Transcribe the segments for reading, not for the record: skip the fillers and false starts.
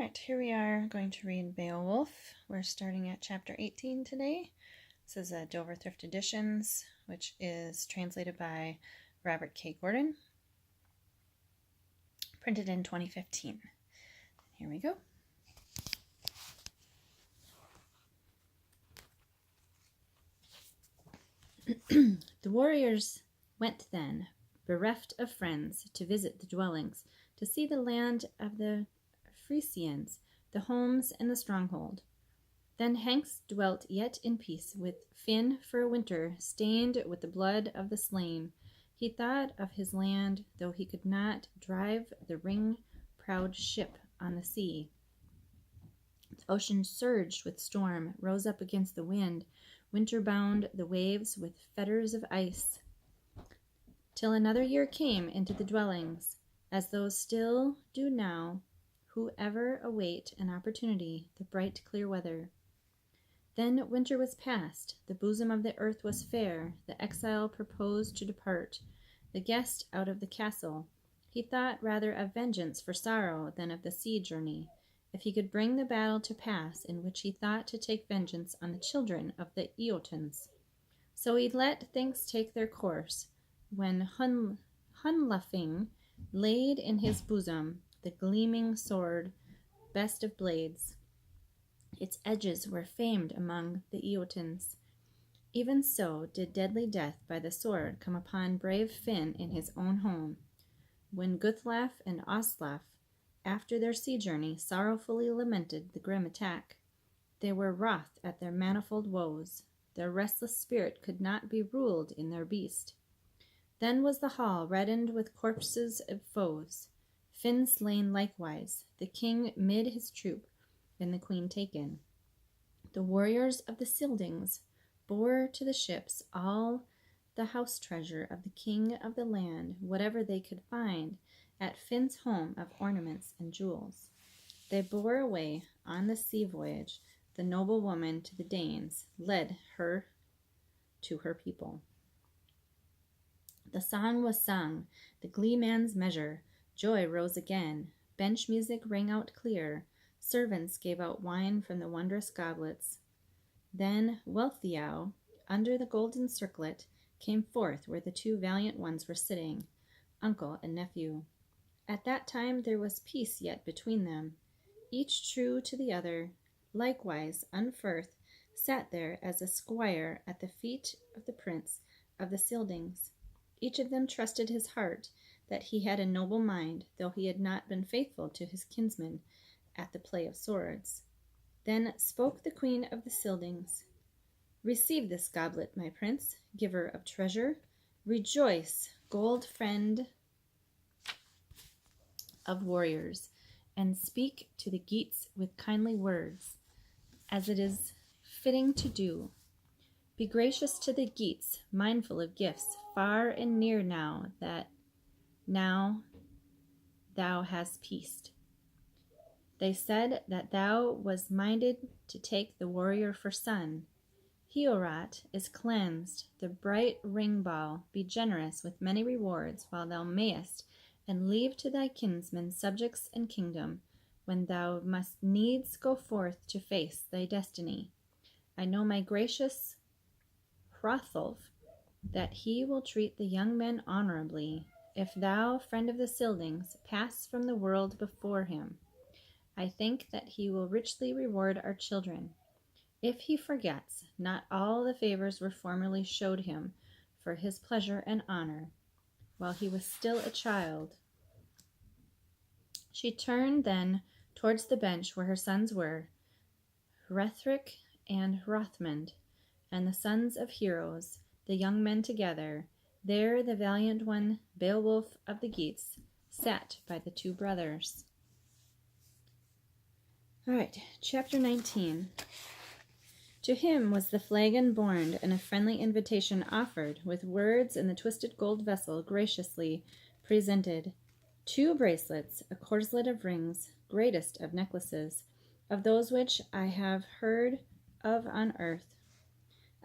Alright, here we are going to read Beowulf. We're starting at chapter 18 today. This is a Dover Thrift Editions, which is translated by Robert K. Gordon, printed in 2015. Here we go. The warriors went then, bereft of friends, to visit the dwellings, to see the land of the Frisians, the homes and the stronghold. Then Hanks dwelt yet in peace with Finn for a winter, stained with the blood of the slain. He thought of his land, though he could not drive the ring-proud ship on the sea. The ocean surged with storm, rose up against the wind, winter bound the waves with fetters of ice, till another year came into the dwellings, as those still do now, who ever await an opportunity, the bright clear weather. Then winter was past, the bosom of the earth was fair, the exile proposed to depart, the guest out of the castle. He thought rather of vengeance for sorrow than of the sea journey, if he could bring the battle to pass in which he thought to take vengeance on the children of the Eotans. So he let things take their course, when Hunlafing laid in his bosom the gleaming sword, best of blades. Its edges were famed among the Eotans. Even so did deadly death by the sword come upon brave Finn in his own home. When Guthlaf and Oslaf, after their sea journey, sorrowfully lamented the grim attack, they were wroth at their manifold woes. Their restless spirit could not be ruled in their beast. Then was the hall reddened with corpses of foes, Finn slain likewise, the king mid his troop, and the queen taken. The warriors of the Scyldings bore to the ships all the house treasure of the king of the land, whatever they could find at Finn's home of ornaments and jewels. They bore away on the sea voyage the noble woman to the Danes, led her to her people. The song was sung, the glee man's measure, joy rose again, bench music rang out clear, servants gave out wine from the wondrous goblets. Then Wealhtheow, under the golden circlet, came forth where the two valiant ones were sitting, uncle and nephew. At that time there was peace yet between them, each true to the other. Likewise Unferth sat there as a squire at the feet of the prince of the Scyldings. Each of them trusted his heart that he had a noble mind, though he had not been faithful to his kinsman at the play of swords. Then spoke the queen of the Scyldings. Receive this goblet, my prince, giver of treasure. Rejoice, gold friend of warriors, and speak to the Geats with kindly words, as it is fitting to do. Be gracious to the Geats, mindful of gifts, far and near now thou hast peaced. They said that thou was minded to take the warrior for son. Heorot is cleansed, the bright ring ball. Be generous with many rewards while thou mayest, and leave to thy kinsmen subjects and kingdom, when thou must needs go forth to face thy destiny. I know my gracious Hrothulf, that he will treat the young men honorably, if thou, friend of the Scyldings, pass from the world before him. I think that he will richly reward our children. If he forgets not all the favors were formerly showed him for his pleasure and honor, while he was still a child. She turned then towards the bench where her sons were, Hrethric and Hrothmund, and the sons of heroes, the young men together. There the valiant one, Beowulf of the Geats, sat by the two brothers. All right, chapter 19. To him was the flagon borne, and a friendly invitation offered, with words in the twisted gold vessel graciously presented. 2 bracelets, a corslet of rings, greatest of necklaces, of those which I have heard of on earth.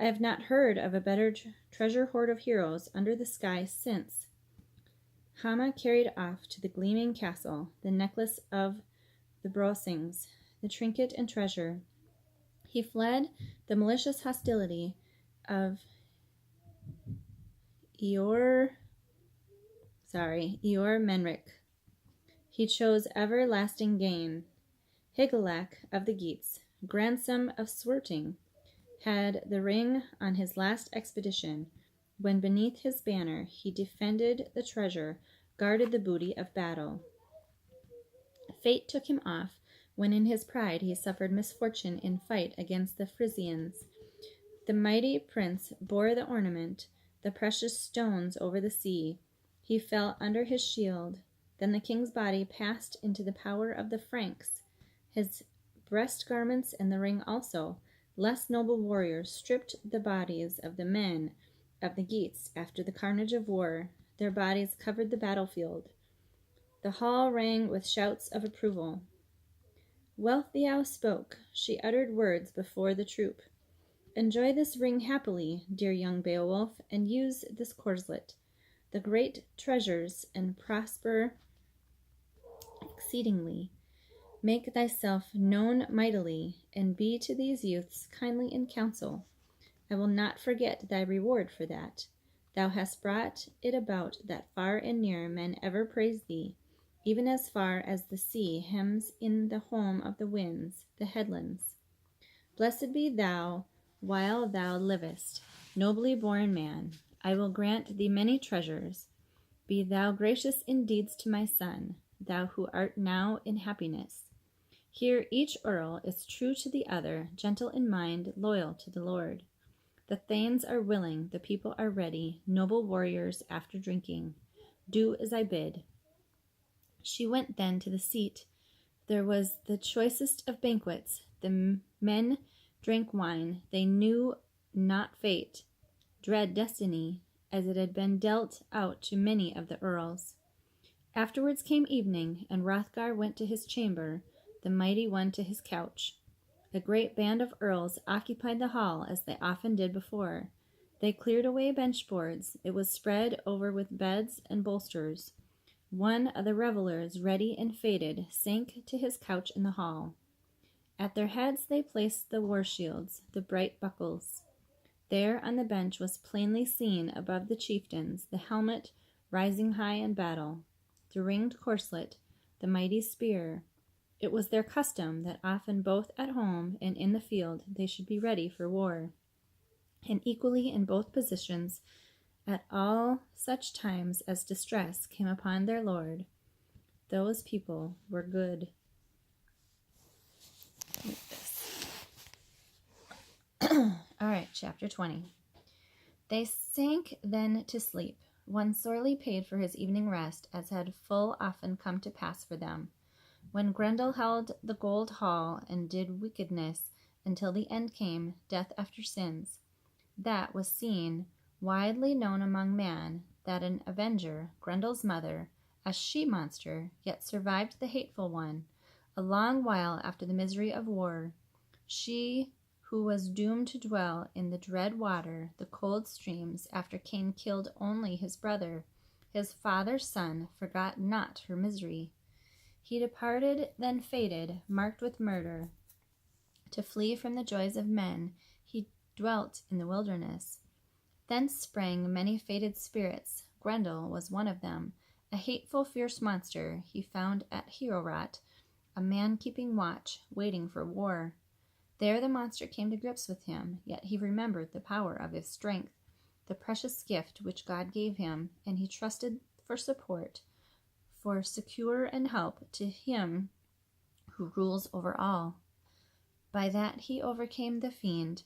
I have not heard of a better treasure hoard of heroes under the sky since. Hama carried off to the gleaming castle the necklace of the brocings, the trinket and treasure. He fled the malicious hostility of Eor Menric. He chose everlasting gain. Higelac of the Geats, grandson of Swerting, had the ring on his last expedition, when beneath his banner he defended the treasure, guarded the booty of battle. Fate took him off when in his pride he suffered misfortune in fight against the Frisians. The mighty prince bore the ornament, the precious stones over the sea. He fell under his shield. Then the king's body passed into the power of the Franks. His breast garments and the ring also. Less noble warriors stripped the bodies of the men of the Geats after the carnage of war. Their bodies covered the battlefield. The hall rang with shouts of approval. Wealhtheow spoke. She uttered words before the troop. Enjoy this ring happily, dear young Beowulf, and use this corslet. The great treasures and prosper exceedingly. Make thyself known mightily, and be to these youths kindly in counsel. I will not forget thy reward for that. Thou hast brought it about that far and near men ever praise thee, even as far as the sea hems in the home of the winds, the headlands. Blessed be thou while thou livest, nobly born man. I will grant thee many treasures. Be thou gracious in deeds to my son, thou who art now in happiness. Here each earl is true to the other, gentle in mind, loyal to the Lord. The thanes are willing, the people are ready, noble warriors after drinking. Do as I bid. She went then to the seat. There was the choicest of banquets. The men drank wine. They knew not fate, dread destiny, as it had been dealt out to many of the earls. Afterwards came evening, and Hrothgar went to his chamber, the mighty one to his couch. A great band of earls occupied the hall, as they often did before. They cleared away bench-boards. It was spread over with beds and bolsters. One of the revelers, ready and fated, sank to his couch in the hall. At their heads they placed the war-shields, the bright buckles. There on the bench was plainly seen above the chieftains the helmet rising high in battle, the ringed corslet, the mighty spear. It was their custom that often both at home and in the field they should be ready for war, and equally in both positions at all such times as distress came upon their lord. Those people were good. All right, chapter 20. They sank then to sleep, one sorely paid for his evening rest, as had full often come to pass for them. When Grendel held the gold hall and did wickedness until the end came, death after sins, that was seen, widely known among man, that an avenger, Grendel's mother, a she-monster, yet survived the hateful one, a long while after the misery of war. She who was doomed to dwell in the dread water, the cold streams, after Cain killed only his brother, his father's son, forgot not her misery. He departed, then fated, marked with murder. To flee from the joys of men, he dwelt in the wilderness. Thence sprang many fated spirits. Grendel was one of them, a hateful, fierce monster he found at Heorot, a man keeping watch, waiting for war. There the monster came to grips with him, yet he remembered the power of his strength, the precious gift which God gave him, and he trusted for support, for succor and help to him who rules over all. By that he overcame the fiend,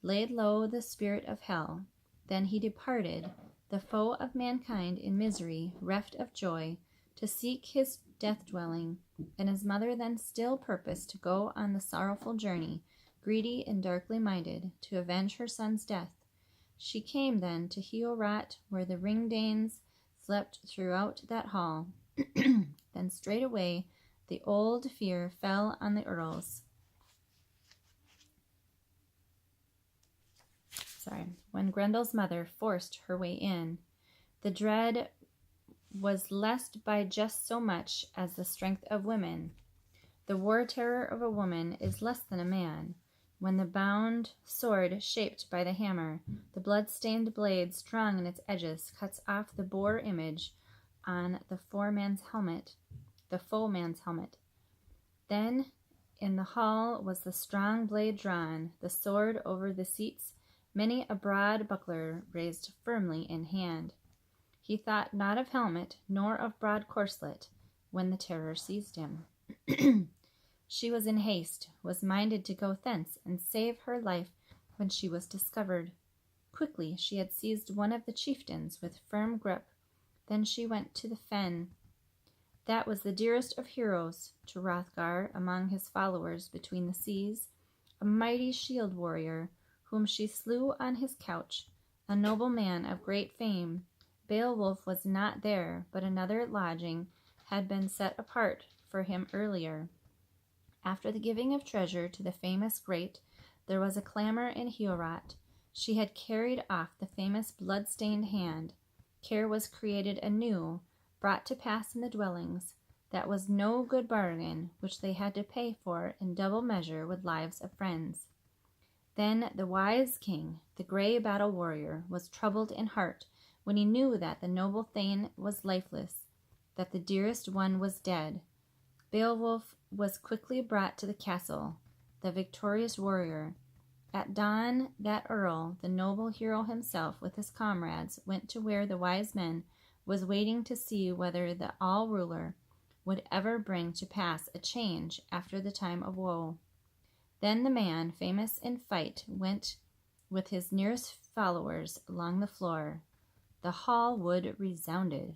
laid low the spirit of hell. Then he departed, the foe of mankind in misery, reft of joy, to seek his death-dwelling, and his mother then still purposed to go on the sorrowful journey, greedy and darkly minded, to avenge her son's death. She came then to Heorot, where the Ring-Danes slept throughout that hall. Then straightway the old fear fell on the earls. When Grendel's mother forced her way in, the dread was lest by just so much as the strength of women. The war terror of a woman is less than a man. When the bound sword shaped by the hammer, the blood-stained blade strong in its edges, cuts off the boar image on the foe man's helmet. Then in the hall was the strong blade drawn, the sword over the seats, many a broad buckler raised firmly in hand. He thought not of helmet, nor of broad corslet, when the terror seized him. She was in haste, was minded to go thence and save her life when she was discovered. Quickly she had seized one of the chieftains with firm grip. Then she went to the fen. That was the dearest of heroes to Hrothgar among his followers between the seas, a mighty shield warrior, whom she slew on his couch, a noble man of great fame. Beowulf was not there, but another lodging had been set apart for him earlier. After the giving of treasure to the famous great, there was a clamor in Heorot. She had carried off the famous blood-stained hand. Care was created anew, brought to pass in the dwellings. That was no good bargain, which they had to pay for in double measure with lives of friends. Then the wise king, the grey battle warrior, was troubled in heart when he knew that the noble thane was lifeless, that the dearest one was dead. Beowulf was quickly brought to the castle, the victorious warrior. At dawn that earl, the noble hero himself, with his comrades, went to where the wise men was waiting to see whether the all-ruler would ever bring to pass a change after the time of woe. Then the man, famous in fight, went with his nearest followers along the floor. The hall wood resounded,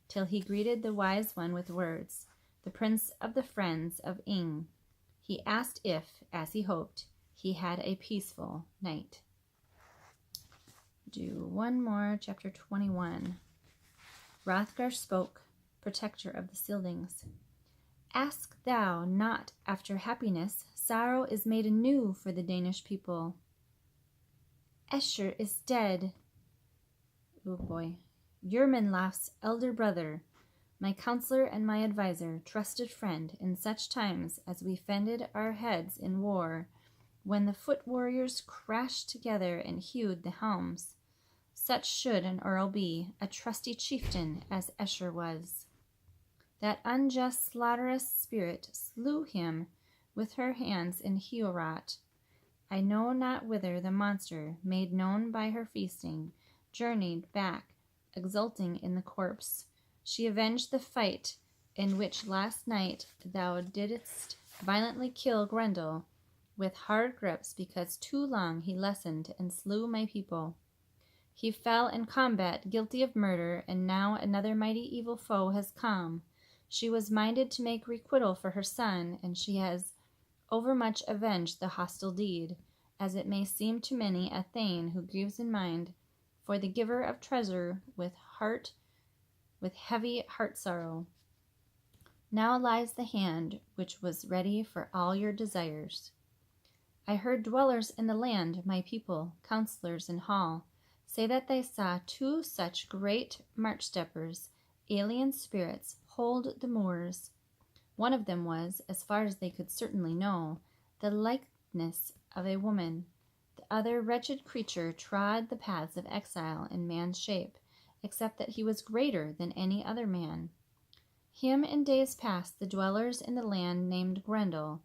till he greeted the wise one with words, the prince of the friends of Ing. He asked if, as he hoped, he had a peaceful night. Do one more, chapter 21. Hrothgar spoke, protector of the Scyldings. Ask thou not after happiness, sorrow is made anew for the Danish people. Esher is dead. Oh boy. Jormunlaf's elder brother, my counselor and my adviser, trusted friend, in such times as we fended our heads in war, when the foot warriors crashed together and hewed the helms. Such should an earl be, a trusty chieftain as Esher was. That unjust slaughterous spirit slew him with her hands in Heorot. I know not whither the monster, made known by her feasting, journeyed back, exulting in the corpse. She avenged the fight in which last night thou didst violently kill Grendel with hard grips, because too long he lessened and slew my people. He fell in combat, guilty of murder, and now another mighty evil foe has come. She was minded to make requital for her son, and she has overmuch avenged the hostile deed, as it may seem to many a thane who grieves in mind for the giver of treasure with heavy heart sorrow. Now lies the hand which was ready for all your desires. I heard dwellers in the land, my people, counselors in hall, say that they saw two such great march-steppers, alien spirits, hold the moors. One of them was, as far as they could certainly know, the likeness of a woman. The other wretched creature trod the paths of exile in man's shape, except that he was greater than any other man. Him in days past the dwellers in the land named Grendel.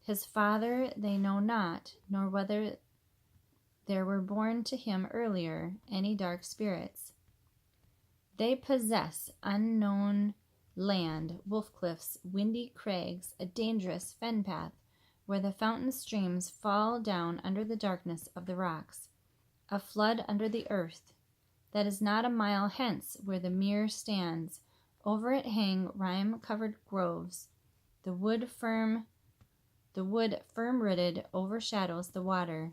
His father they know not, nor whether there were born to him earlier any dark spirits. They possess unknown land, wolf cliffs, windy crags, a dangerous fen path, where the fountain streams fall down under the darkness of the rocks, a flood under the earth. That is not a mile hence, where the mere stands. Over it hang rime-covered groves. The wood firm-rooted overshadows the water.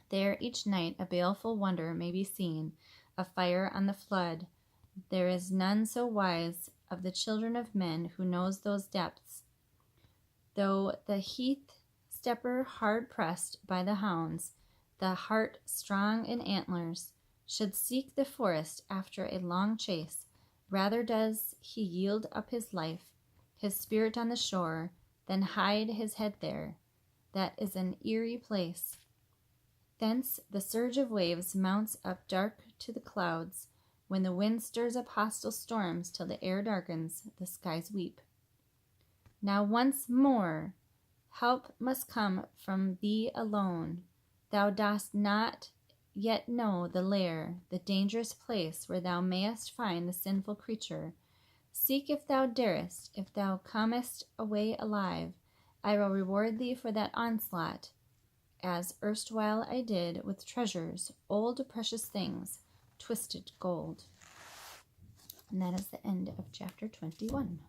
There each night a baleful wonder may be seen, a fire on the flood. There is none so wise of the children of men who knows those depths. Though the heath-stepper, hard-pressed by the hounds, the heart strong in antlers, should seek the forest after a long chase, rather does he yield up his life, his spirit on the shore, then hide his head there. That is an eerie place. Thence the surge of waves mounts up dark to the clouds. When the wind stirs up hostile storms till the air darkens, the skies weep. Now once more, help must come from thee alone. Thou dost not yet know the lair, the dangerous place where thou mayest find the sinful creature. Seek if thou darest. If thou comest away alive, I will reward thee for that onslaught, as erstwhile I did with treasures, old precious things, twisted gold. And that is the end of chapter 21.